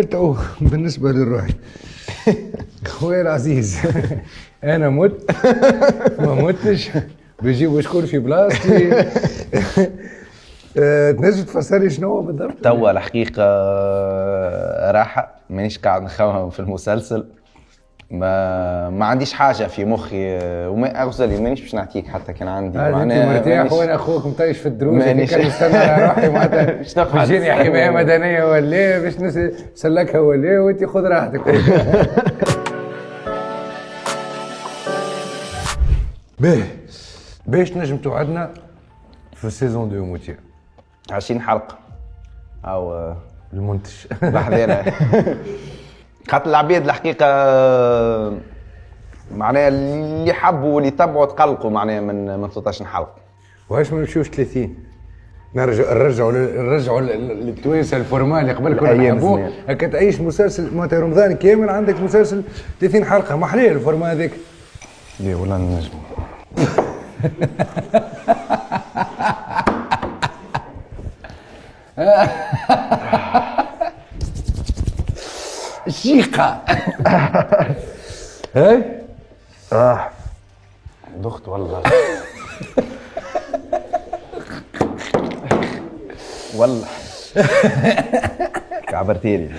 تو بالنسبة للروحي خويا العزيز أنا مت ما متش بيجيبوا شكون في بلاصتي. تنجم تفسر لي شنو بالضبط؟ توا الحقيقة راحة مانيش قاعد نخمم في المسلسل، ما عنديش حاجة في مخي، وما أغزلي مانيش باش نعطيك حتى كان عندي معناها مرتاح وانا اخوك مطيش في الدروس مانيش كان نستنى على روحي معناتها باش نفعل تجيني حماية مدنية ولا باش نسلكها ولا وانت خذ راحتك. باهي باش نجم توعدنا في السيزون دو موتير 20 حلقة أو المنتج لحظة خاطر العباد الحقيقة معناها اللي حبوا واللي تبعوا تقلقوا معناها من 13 حلقة. وعلاش ما نمشيوش 30 نرجعوا للتوانسه الفورمال اللي قبل كنا نحبوه هكا تعيش مسلسل معناتها رمضان كامل عندك مسلسل 30 حلقه ما حليه الفورما هذاك. ليه ولا نجم شيقة هاي دخت والله والله كعبرتيني